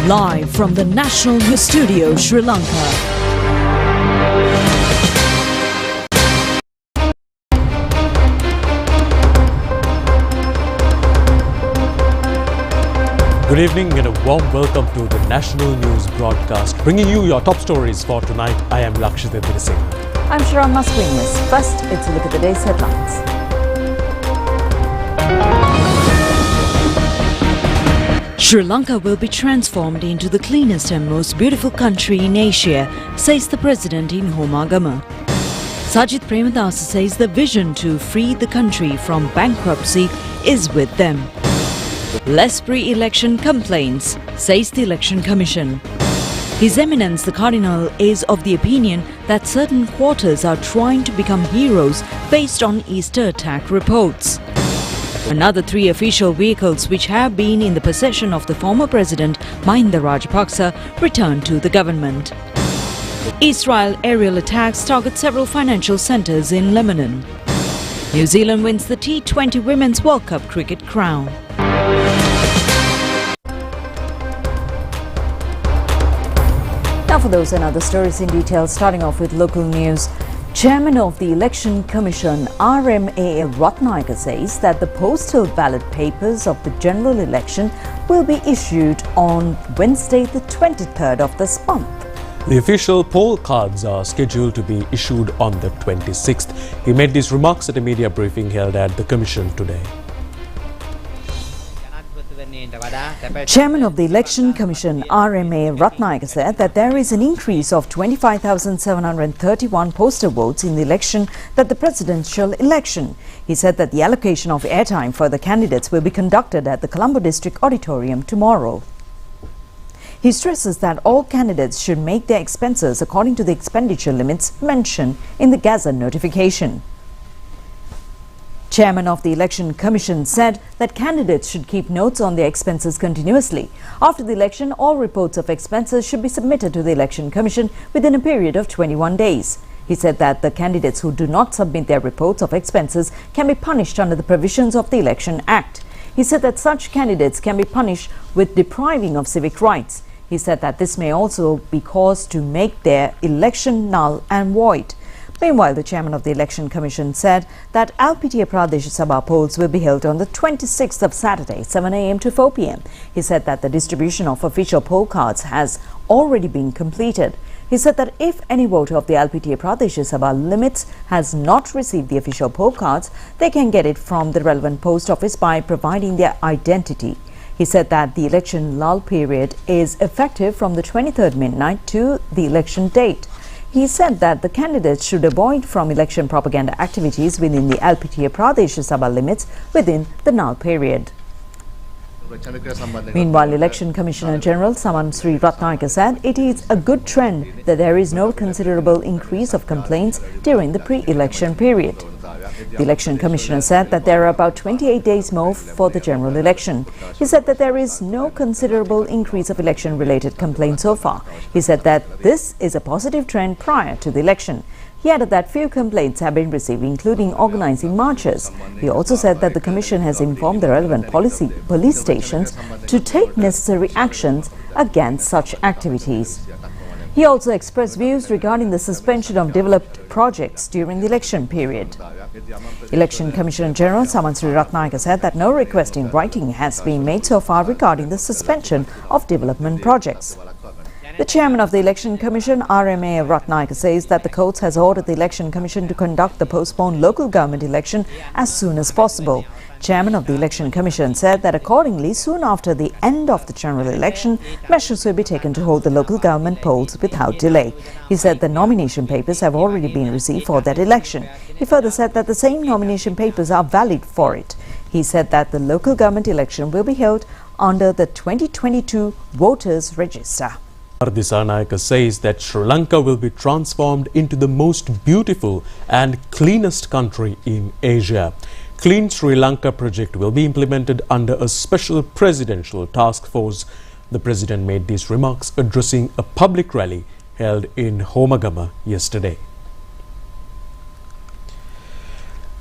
Live from the National News Studio, Sri Lanka. Good evening and a warm welcome to the National News broadcast. Bringing you your top stories for tonight, I am Lakshita Singh. I'm Sharon Masqueenis. First, it's a look at the day's headlines. Sri Lanka will be transformed into the cleanest and most beautiful country in Asia, says the president in Homagama. Sajith Premadasa says the vision to free the country from bankruptcy is with them. Less pre-election complaints, says the Election Commission. His Eminence the Cardinal is of the opinion that certain quarters are trying to become heroes based on Easter attack reports. Another 3 official vehicles which have been in the possession of the former President Mahinda Rajapaksa returned to the government. Israel aerial attacks target several financial centres in Lebanon. New Zealand wins the T20 Women's World Cup cricket crown. Now for those and other stories in detail, starting off with local news. Chairman of the Election Commission, RMA Ratnayaka, says that the postal ballot papers of the general election will be issued on Wednesday, the 23rd of this month. The official poll cards are scheduled to be issued on the 26th. He made these remarks at a media briefing held at the Commission today. Chairman of the Election Commission, RMA Ratnayaka, said that there is an increase of 25,731 postal votes in the election that the presidential election. He said that the allocation of airtime for the candidates will be conducted at the Colombo District Auditorium tomorrow. He stresses that all candidates should make their expenses according to the expenditure limits mentioned in the Gazette notification. Chairman of the Election Commission said that candidates should keep notes on their expenses continuously. After the election, all reports of expenses should be submitted to the Election Commission within a period of 21 days. He said that the candidates who do not submit their reports of expenses can be punished under the provisions of the Election Act. He said that such candidates can be punished with depriving of civic rights. He said that this may also be caused to make their election null and void. Meanwhile, the chairman of the Election Commission said that Alpitia Pradesh Sabha polls will be held on the 26th of Saturday, 7 a.m. to 4 p.m. He said that the distribution of official poll cards has already been completed. He said that if any voter of the Alpitia Pradesh Sabha limits has not received the official poll cards, they can get it from the relevant post office by providing their identity. He said that the election lull period is effective from the 23rd midnight to the election date. He said that the candidates should avoid from election propaganda activities within the Alpitia Pradesh Sabha limits within the null period. Meanwhile, Election Commissioner General Saman Sri Ratnayaka said it is a good trend that there is no considerable increase of complaints during the pre-election period. The Election Commissioner said that there are about 28 days more for the general election. He said that there is no considerable increase of election-related complaints so far. He said that this is a positive trend prior to the election. He added that few complaints have been received, including organizing marches. He also said that the Commission has informed the relevant police stations to take necessary actions against such activities. He also expressed views regarding the suspension of developed projects during the election period. Election Commissioner General Saman Sri Ratnayaka said that no request in writing has been made so far regarding the suspension of development projects. The chairman of the Election Commission, RMA Ratnayaka, says that the court has ordered the Election Commission to conduct the postponed local government election as soon as possible. Chairman of the Election Commission said that accordingly, soon after the end of the general election, measures will be taken to hold the local government polls without delay. He said the nomination papers have already been received for that election. He further said that the same nomination papers are valid for it. He said that the local government election will be held under the 2022 voters register. Dissanayake says that Sri Lanka will be transformed into the most beautiful and cleanest country in Asia. Clean Sri Lanka project will be implemented under a special presidential task force. The president made these remarks addressing a public rally held in Homagama yesterday.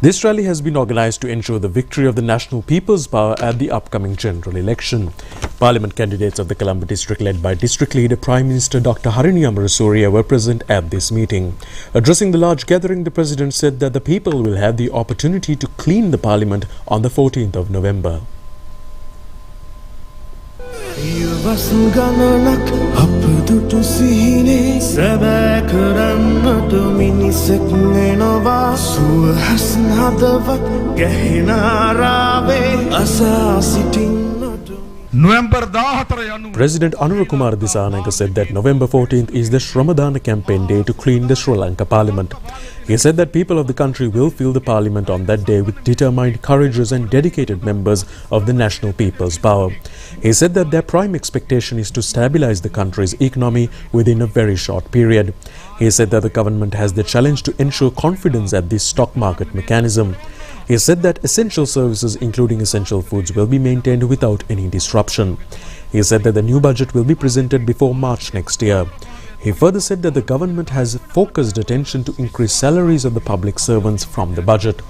This rally has been organized to ensure the victory of the National People's Power at the upcoming general election. Parliament candidates of the Colombo district led by District Leader Prime Minister Dr. Harini Amarasuriya were present at this meeting. Addressing the large gathering, the President said that the people will have the opportunity to clean the Parliament on the 14th of November. President Anura Kumar Dissanayake said that November 14th is the Shramadana campaign day to clean the Sri Lanka Parliament. He said that people of the country will fill the Parliament on that day with determined, courageous and dedicated members of the National People's Power. He said that their prime expectation is to stabilize the country's economy within a very short period. He said that the government has the challenge to ensure confidence at this stock market mechanism. He said that essential services, including essential foods, will be maintained without any disruption. He said that the new budget will be presented before March next year. He further said that the government has focused attention to increase salaries of the public servants from the budget.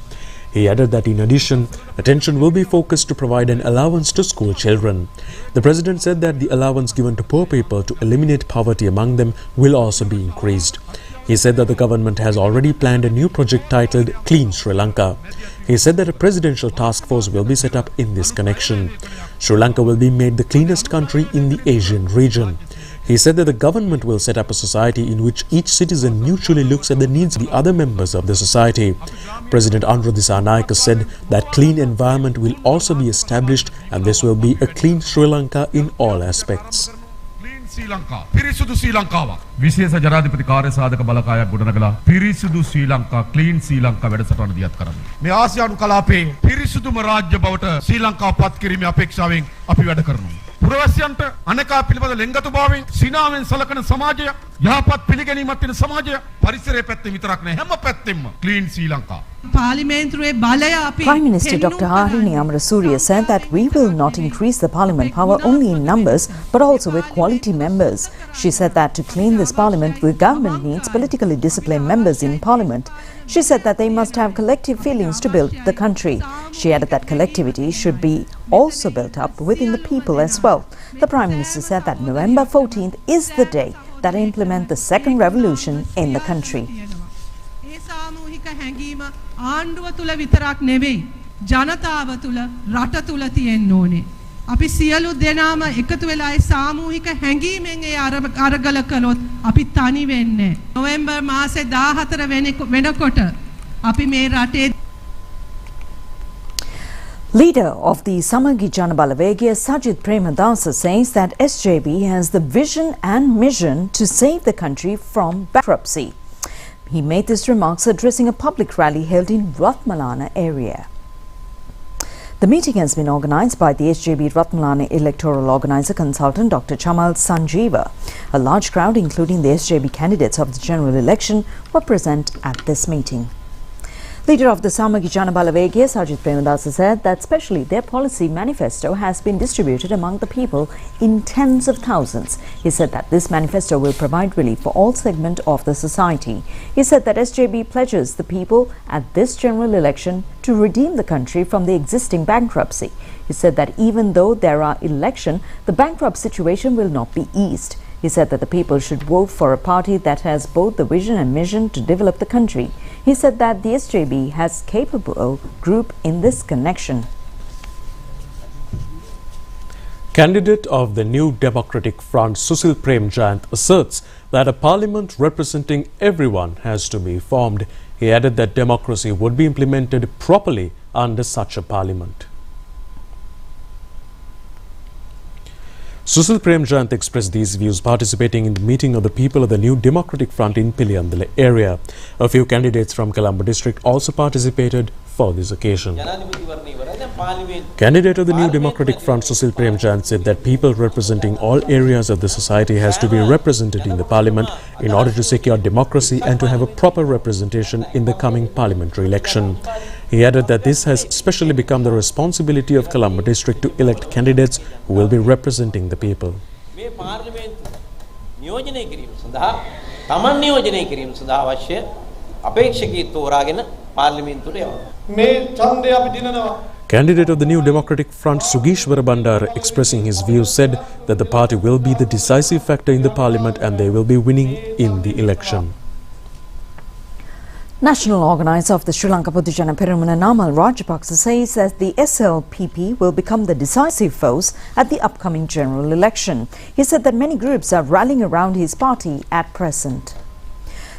He added that in addition, attention will be focused to provide an allowance to school children. The President said that the allowance given to poor people to eliminate poverty among them will also be increased. He said that the government has already planned a new project titled Clean Sri Lanka. He said that a presidential task force will be set up in this connection. Sri Lanka will be made the cleanest country in the Asian region. He said that the government will set up a society in which each citizen mutually looks at the needs of the other members of the society. President Anura Dissanayake said that clean environment will also be established and this will be a clean Sri Lanka in all aspects. Sri Lanka, Pirisudu Sri Lanka, විශේෂ ජනාධිපති කාර්ය සාධක බලකායක් ගොඩනගලා පිරිසිදු ශ්‍රී Lanka clean ශ්‍රී ලංකා වැඩසටහන දියත් කරන්නේ. මේ ආසියානු කලාපයේ පිරිසිදුම රාජ්‍ය බවට ශ්‍රී ලංකාව පත් කිරීමේ අපේක්ෂාවෙන් අපි වැඩ කරනවා. පුරවැසියන්ට අනේකා පිළිබඳ ලෙන්ගතුභාවයෙන් සිනාවෙන් සලකන සමාජය, යහපත් පිළිගැනීමක් තියෙන සමාජය, පරිසරයේ පැත්තේ විතරක් නෑ හැම පැත්තෙම clean Sri Lanka. Prime Minister Dr. Harini Amarasuriya said that we will not increase the parliament power only in numbers but also with quality members. She said that to clean this parliament, the government needs politically disciplined members in parliament. She said that they must have collective feelings to build the country. She added that collectivity should be also built up within the people as well. The Prime Minister said that November 14th is the day that implement the second revolution in the country. ආණ්ඩුව තුල විතරක් නෙවෙයි ජනතාව තුල රට තුල තියෙන්න ඕනේ. අපි සියලු දෙනාම එකතු වෙලා ඒ සාමූහික හැඟීමෙන් ඒ අරගල කළොත් අපි තනි වෙන්නේ. නොවැම්බර් මාසේ 14 වෙනකොට අපි මේ රටේ Leader of the Samagi Jana Balawegaya, Sajid Premadasa, says that SJB has the vision and mission to save the country from bankruptcy. He made these remarks addressing a public rally held in Ratmalana area. The meeting has been organised by the SJB Ratmalana electoral organiser consultant Dr. Chamal Sanjeeva. A large crowd, including the SJB candidates of the general election, were present at this meeting. Leader of the Samagi Jana Balawegaya, Sajid Premadasa, said that specially their policy manifesto has been distributed among the people in tens of thousands. He said that this manifesto will provide relief for all segments of the society. He said that SJB pledges the people at this general election to redeem the country from the existing bankruptcy. He said that even though there are elections, the bankrupt situation will not be eased. He said that the people should vote for a party that has both the vision and mission to develop the country. He said that the SJB has capable group in this connection. Candidate of the New Democratic Front, Susil Premjayant, asserts that a parliament representing everyone has to be formed. He added that democracy would be implemented properly under such a parliament. Susil Premjayant expressed these views participating in the meeting of the people of the New Democratic Front in Piliyandala area. A few candidates from Colombo district also participated for this occasion. Candidate of the New Democratic Front, Susil Premjayant, said that people representing all areas of the society has to be represented in the parliament in order to secure democracy and to have a proper representation in the coming parliamentary election. He added that this has especially become the responsibility of Colombo district to elect candidates who will be representing the people. Candidate of the New Democratic Front, Sugishwara Bandara, expressing his views, said that the party will be the decisive factor in the parliament and they will be winning in the election. National organizer of the Sri Lanka Podujana Peramuna Namal Rajapaksa says that the SLPP will become the decisive force at the upcoming general election. He said that many groups are rallying around his party at present.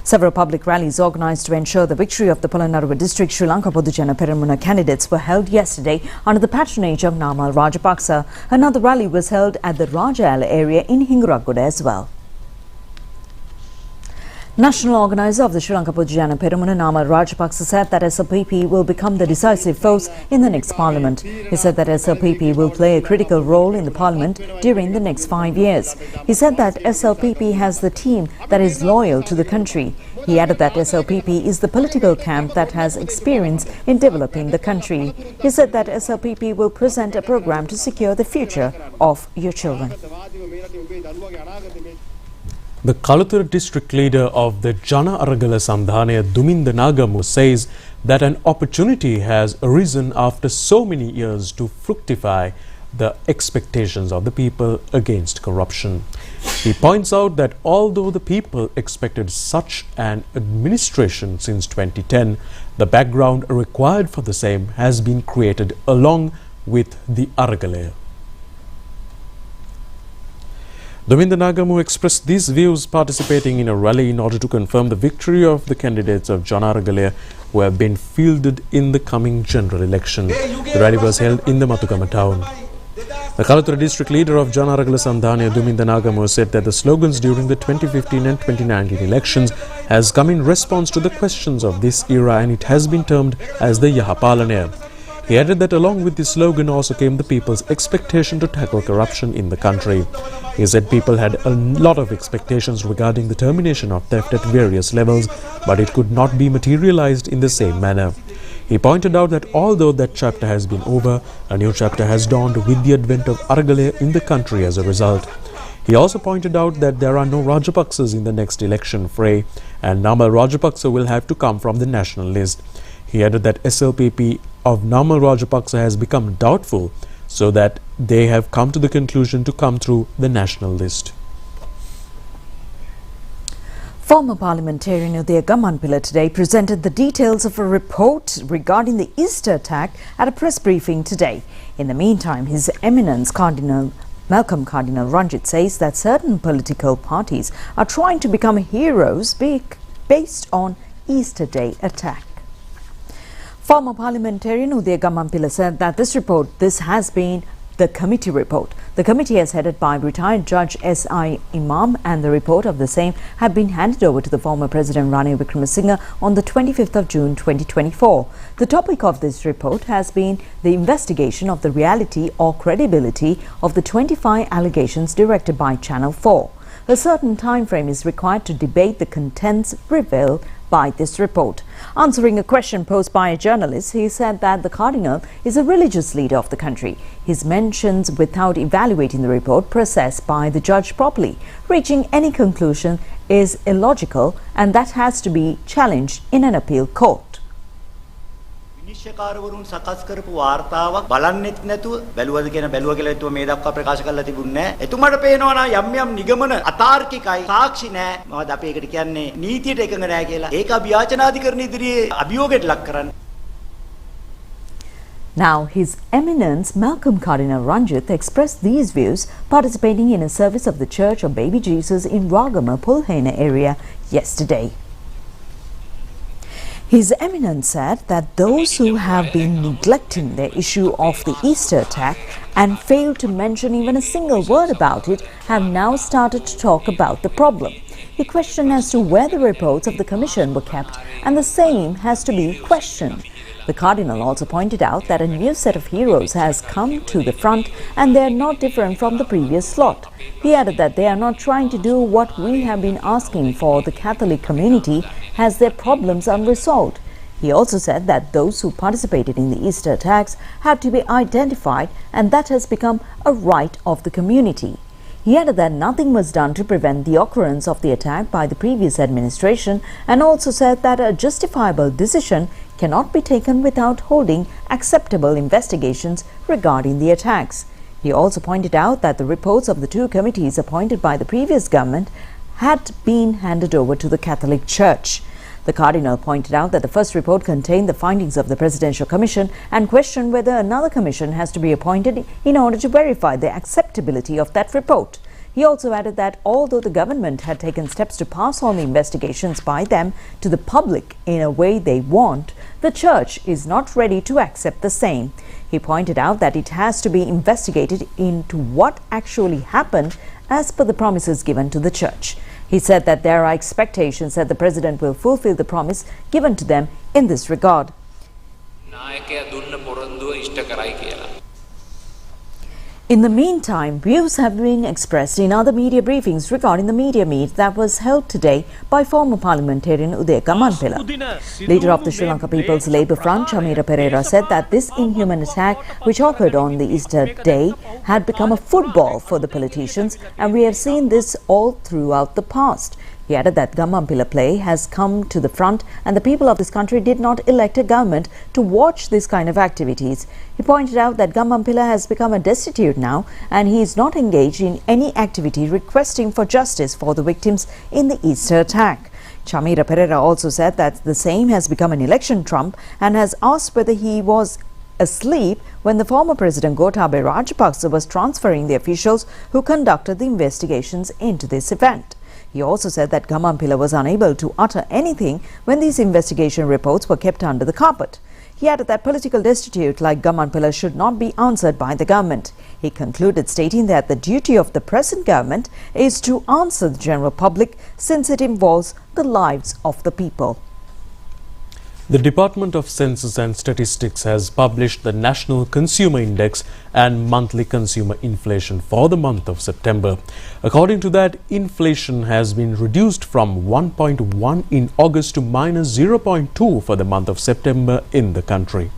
Several public rallies organised to ensure the victory of the Polonnaruwa district Sri Lanka Podujana Peramuna candidates were held yesterday under the patronage of Namal Rajapaksa. Another rally was held at the Rajayala area in Hinguragoda as well. National organizer of the Sri Lanka Podujana Peramuna Namal Rajapaksa said that SLPP will become the decisive force in the next parliament. He said that SLPP will play a critical role in the parliament during the next 5 years. He said that SLPP has the team that is loyal to the country. He added that SLPP is the political camp that has experience in developing the country. He said that SLPP will present a program to secure the future of your children. The Kaluthura district leader of the Jana Aragala Sandhanaya, Duminda Nagamu, says that an opportunity has arisen after so many years to fructify the expectations of the people against corruption. He points out that although the people expected such an administration since 2010, the background required for the same has been created along with the Aragalaya. Duminda Nagamu expressed these views participating in a rally in order to confirm the victory of the candidates of Jana Aragalaya who have been fielded in the coming general election. The rally was held in the Matukama town. The Kaluthura district leader of Jana Aragala Sandhanaya, Duminda Nagamu, said that the slogans during the 2015 and 2019 elections has come in response to the questions of this era and it has been termed as the Yahapalanaya. He added that along with this slogan also came the people's expectation to tackle corruption in the country. He said people had a lot of expectations regarding the termination of theft at various levels, but it could not be materialized in the same manner. He pointed out that although that chapter has been over, a new chapter has dawned with the advent of Aragalaya in the country as a result. He also pointed out that there are no Rajapaksas in the next election fray and Namal Rajapaksa will have to come from the national list. He added that SLPP of Namal Rajapaksa has become doubtful, so that they have come to the conclusion to come through the national list. Former parliamentarian Udaya Gammanpilla today presented the details of a report regarding the Easter attack at a press briefing today. In the meantime, His Eminence Malcolm Cardinal Ranjit says that certain political parties are trying to become heroes based on Easter Day attack. Former parliamentarian Udaya Gammanpilla said that this has been the committee report. The committee is headed by retired Judge S.I. Imam and the report of the same had been handed over to the former President Ranil Wickremesinghe on the 25th of June 2024. The topic of this report has been the investigation of the reality or credibility of the 25 allegations directed by Channel 4. A certain time frame is required to debate the contents revealed by this report. Answering a question posed by a journalist, he said that the Cardinal is a religious leader of the country. His mentions without evaluating the report processed by the judge properly. Reaching any conclusion is illogical and that has to be challenged in an appeal court. විනිශ්චයකාරවරුන් සකස් කරපු වාර්තාවක් බලන්නෙත් නැතුව බැලුවද කියන බැලුව කියලා එතුම මේ දක්වා ප්‍රකාශ කරලා තිබුණේ නැහැ. එතුමාට පේනවා නම් යම් යම් නිගමන අතාර්කිකයි සාක්ෂි නැහැ. මොකද අපි ඒකට කියන්නේ නීතියට එකඟ නැහැ කියලා. ඒක අභියාචනාධිකරණ ඉදිරියේ අභියෝගයට ලක් කරන්න. Now, His Eminence Malcolm Cardinal Ranjit expressed these views participating in a service of the Church of Baby Jesus in Ragama, Pulhena area yesterday. His Eminence said that those who have been neglecting the issue of the Easter attack and failed to mention even a single word about it have now started to talk about the problem. He questioned as to where the reports of the Commission were kept, and the same has to be questioned. The Cardinal also pointed out that a new set of heroes has come to the front and they are not different from the previous lot. He added that they are not trying to do what we have been asking for. The Catholic community has their problems unresolved. He also said that those who participated in the Easter attacks had to be identified and that has become a right of the community. He added that nothing was done to prevent the occurrence of the attack by the previous administration and also said that a justifiable decision cannot be taken without holding acceptable investigations regarding the attacks. He also pointed out that the reports of the two committees appointed by the previous government had been handed over to the Catholic Church. The Cardinal pointed out that the first report contained the findings of the Presidential Commission and questioned whether another commission has to be appointed in order to verify the acceptability of that report. He also added that although the government had taken steps to pass on the investigations by them to the public in a way they want, the Church is not ready to accept the same. He pointed out that it has to be investigated into what actually happened as per the promises given to the Church. He said that there are expectations that the President will fulfill the promise given to them in this regard. In the meantime, views have been expressed in other media briefings regarding the media meet that was held today by former parliamentarian Uday Gammanpila. Leader of the Sri Lanka People's Labour Front, Chamira Pereira, said that this inhuman attack, which occurred on the Easter day, had become a football for the politicians, and we have seen this all throughout the past. He added that Gammanpila play has come to the front and the people of this country did not elect a government to watch this kind of activities. He pointed out that Gammanpila has become a destitute now and he is not engaged in any activity requesting for justice for the victims in the Easter attack. Chamira Pereira also said that the same has become an election trump and has asked whether he was asleep when the former President Gotabaya Rajapaksa was transferring the officials who conducted the investigations into this event. He also said that Gammanpila was unable to utter anything when these investigation reports were kept under the carpet. He added that political destitute like Gammanpila should not be answered by the government. He concluded stating that the duty of the present government is to answer the general public since it involves the lives of the people. The Department of Census and Statistics has published the National Consumer Index and monthly consumer inflation for the month of September. According to that, inflation has been reduced from 1.1 in August to minus 0.2 for the month of September in the country.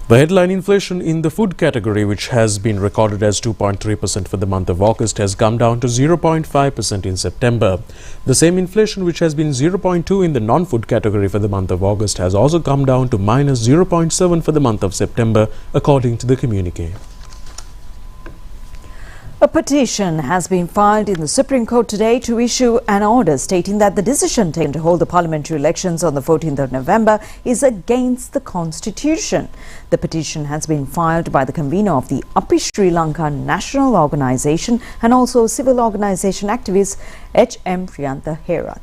The headline inflation in the food category, which has been recorded as 2.3% for the month of August, has come down to 0.5% in September. The same inflation, which has been 0.2 in the non-food category for the month of August, has also come down to minus 0.7 for the month of September, according to the communique. A petition has been filed in the Supreme Court today to issue an order stating that the decision taken to hold the parliamentary elections on the 14th of November is against the Constitution. The petition has been filed by the convener of the Api Sri Lanka National Organisation and also civil organisation activist H.M. Priyantha Herath.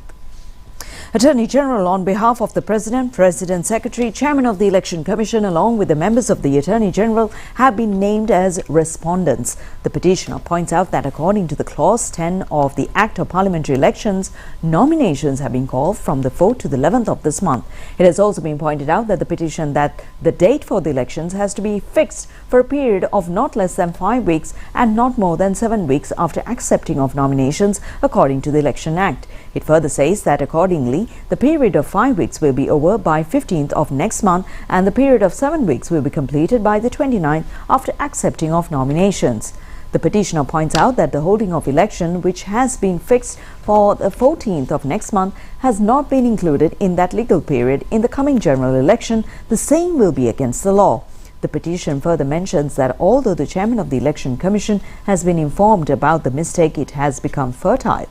Attorney General, on behalf of the President, President Secretary, Chairman of the Election Commission, along with the members of the Attorney General, have been named as respondents. The petitioner points out that according to the Clause 10 of the Act of Parliamentary Elections, nominations have been called from the 4th to the 11th of this month. It has also been pointed out that the petition that the date for the elections has to be fixed for a period of not less than 5 weeks and not more than 7 weeks after accepting of nominations according to the Election Act. It further says that accordingly, the period of 5 weeks will be over by 15th of next month and the period of 7 weeks will be completed by the 29th after accepting of nominations. The petitioner points out that the holding of election, which has been fixed for the 14th of next month, has not been included in that legal period in the coming general election. The same will be against the law. The petition further mentions that although the Chairman of the Election Commission has been informed about the mistake, it has become fertile.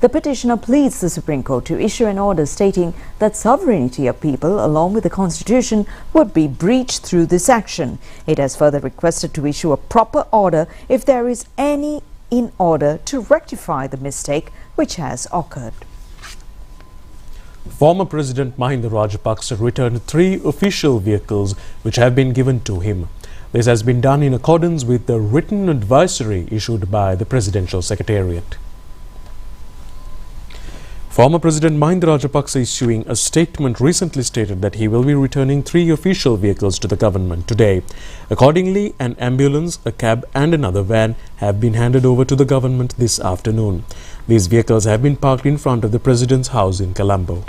The petitioner pleads the Supreme Court to issue an order stating that sovereignty of people along with the Constitution would be breached through this action. It has further requested to issue a proper order if there is any in order to rectify the mistake which has occurred. Former President Mahinda Rajapaksa returned 3 official vehicles which have been given to him. This has been done in accordance with the written advisory issued by the Presidential Secretariat. Former President Mahinda Rajapaksa, issuing a statement, recently stated that he will be returning 3 official vehicles to the government today. Accordingly, an ambulance, a cab and another van have been handed over to the government this afternoon. These vehicles have been parked in front of the President's house in Colombo.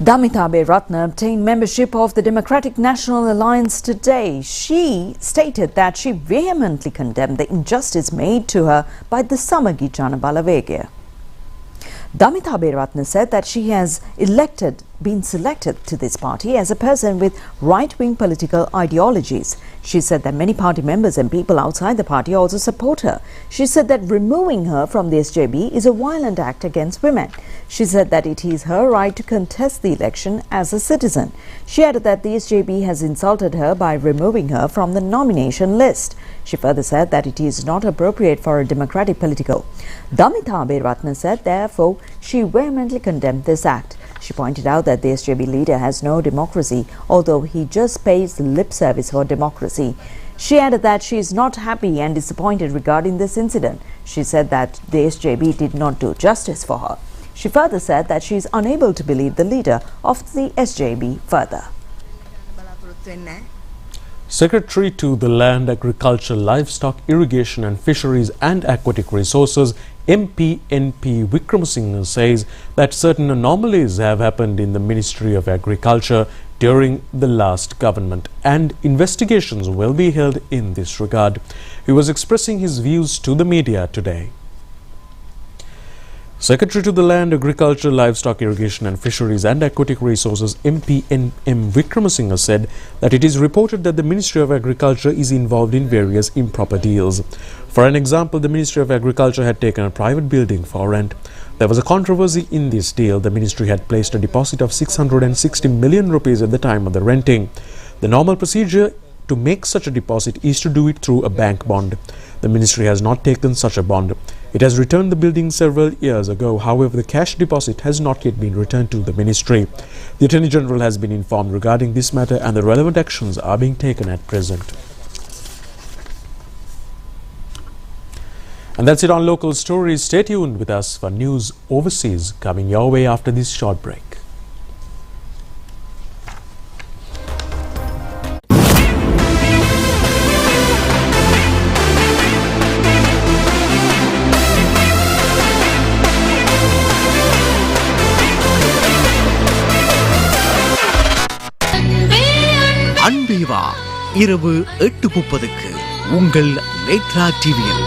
Damita Ratna obtained membership of the Democratic National Alliance today. She stated that she vehemently condemned the injustice made to her by the Samagi Jana Balavegaya. Damita Ratna said that she has been selected to this party as a person with right-wing political ideologies. She said that many party members and people outside the party also support her. She said that removing her from the SJB is a violent act against women. She said that it is her right to contest the election as a citizen. She added that the SJB has insulted her by removing her from the nomination list. She further said that it is not appropriate for a democratic political. Damita Ratna said, therefore, she vehemently condemned this act. She pointed out that the SJB leader has no democracy, although he just pays lip service for democracy. She added that she is not happy and disappointed regarding this incident. She said that the SJB did not do justice for her. She further said that she is unable to believe the leader of the SJB further. Secretary to the Land, Agriculture, Livestock, Irrigation and Fisheries and Aquatic Resources, MP Wickramasinghe, says that certain anomalies have happened in the Ministry of Agriculture during the last government and investigations will be held in this regard. He was expressing his views to the media today. Secretary to the Land, Agriculture, Livestock, Irrigation and Fisheries and Aquatic Resources, MP Wickramasinghe, said that it is reported that the Ministry of Agriculture is involved in various improper deals. For an example, the Ministry of Agriculture had taken a private building for rent. There was a controversy in this deal. The ministry had placed a deposit of 660 million rupees at the time of the renting. The normal procedure to make such a deposit is to do it through a bank bond. The ministry has not taken such a bond. It has returned the building several years ago. However, the cash deposit has not yet been returned to the ministry. The Attorney General has been informed regarding this matter and the relevant actions are being taken at present. And that's it on local stories. Stay tuned with us for news overseas coming your way after this short break. அன்பேவா இரவு 8:30க்கு உங்கள் நேத்ரா டிவியில்.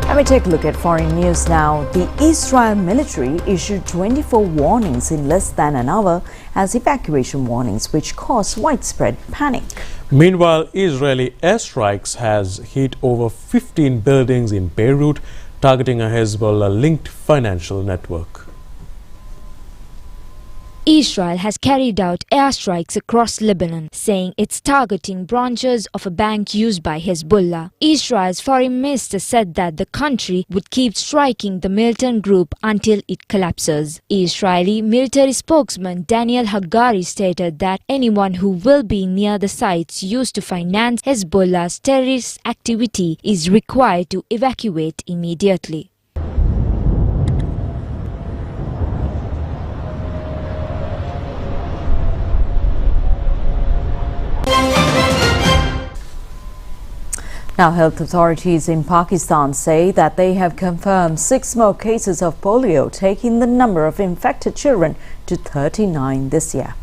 Let me take a look at foreign news now. The Israel military issued 24 warnings in less than an hour as evacuation warnings, which caused widespread panic. Meanwhile, Israeli airstrikes has hit over 15 buildings in Beirut, targeting a Hezbollah-linked financial network. Israel has carried out airstrikes across Lebanon, saying it's targeting branches of a bank used by Hezbollah. Israel's foreign minister said that the country would keep striking the militant group until it collapses. Israeli military spokesman Daniel Hagari stated that anyone who will be near the sites used to finance Hezbollah's terrorist activity is required to evacuate immediately. Now, health authorities in Pakistan say that they have confirmed 6 more cases of polio, taking the number of infected children to 39 this year.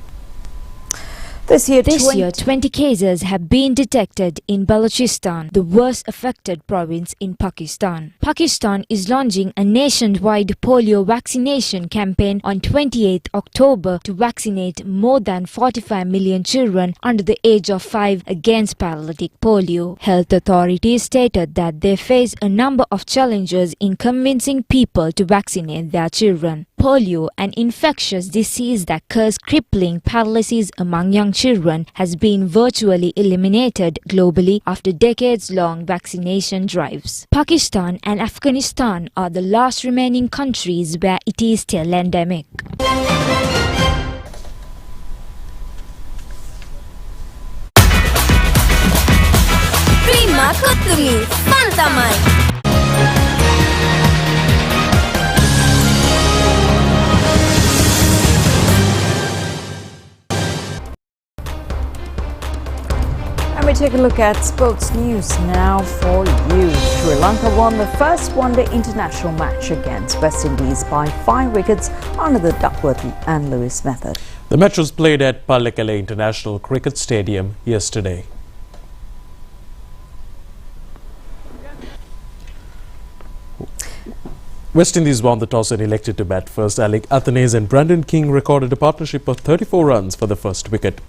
This year, 20 cases have been detected in Balochistan, the worst affected province in Pakistan. Pakistan is launching a nationwide polio vaccination campaign on 28th October to vaccinate more than 45 million children under the age of 5 against paralytic polio. Health authorities stated that they face a number of challenges in convincing people to vaccinate their children. Polio, an infectious disease that causes crippling paralysis among young children, has been virtually eliminated globally after decades-long vaccination drives. Pakistan and Afghanistan are the last remaining countries where it is still endemic. Prima Kottumi, Fantamai. we take a look at sports news now for you. Sri Lanka won the first one-day international match against West Indies by 5 wickets under the Duckworth and Lewis method. The match was played at Pallekele International Cricket Stadium yesterday. West Indies won the toss and elected to bat first. Alec Athanaze and Brandon King recorded a partnership of 34 runs for the first wicket.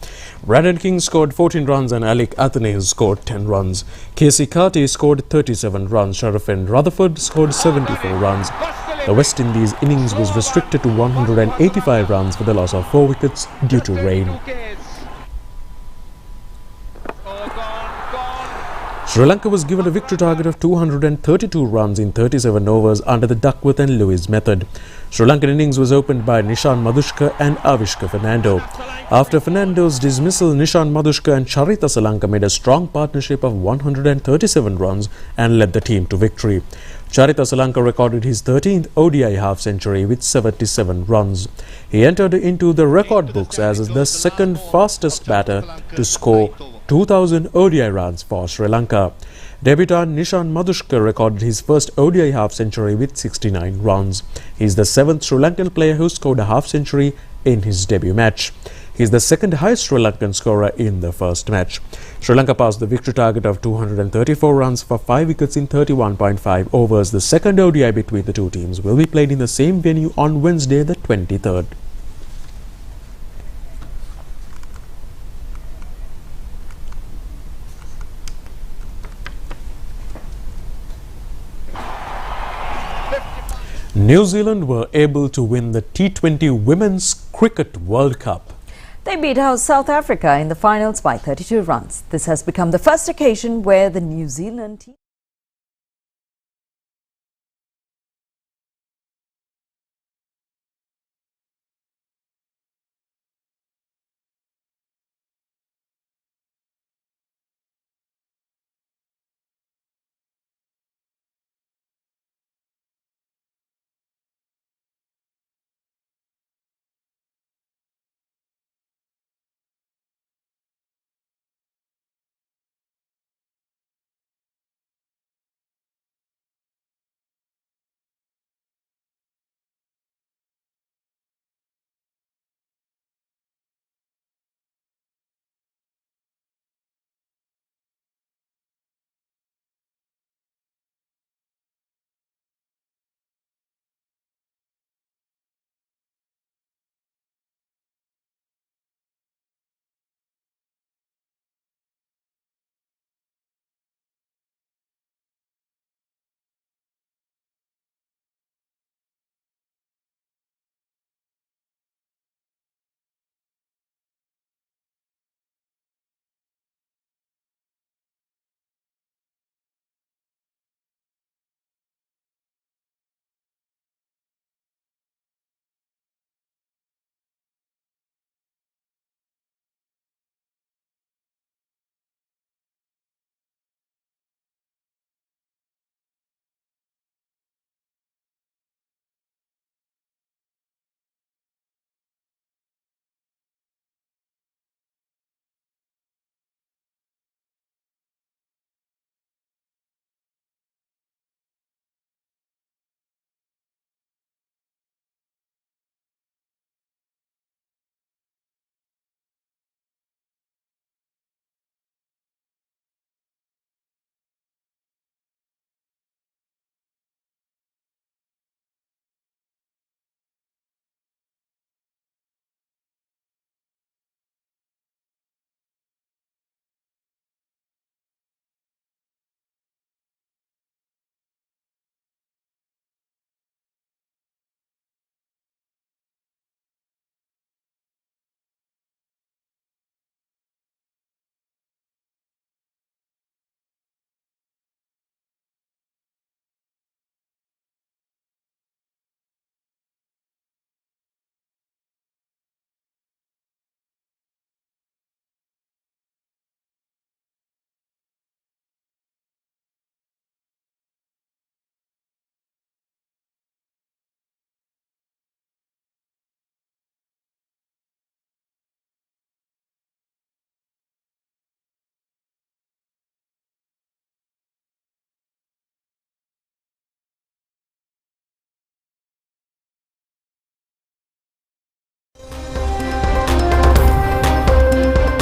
Brandon King scored 14 runs and Alec Athanaze scored 10 runs. Casey Carty scored 37 runs. Sharafen Rutherford scored 74 runs. The West Indies innings was restricted to 185 runs for the loss of 4 wickets due to rain. Sri Lanka was given a victory target of 232 runs in 37 overs under the Duckworth and Lewis method. Sri Lankan innings was opened by Nishan Madhushka and Avishka Fernando. After Fernando's dismissal, Nishan Madhushka and Charita Salanka made a strong partnership of 137 runs and led the team to victory. Charita Salanka recorded his 13th ODI half-century with 77 runs. He entered into the record books as the second fastest batter to score 2,000 ODI runs for Sri Lanka. Debutant Nishan Madhushka recorded his first ODI half-century with 69 runs. He is the 7th Sri Lankan player who scored a half-century in his debut match. He is the second highest Sri Lankan scorer in the first match. Sri Lanka passed the victory target of 234 runs for 5 wickets in 31.5 overs. The second ODI between the two teams will be played in the same venue on Wednesday, the 23rd. New Zealand were able to win the T20 Women's Cricket World Cup. They beat out South Africa in the finals by 32 runs. This has become the first occasion where the New Zealand team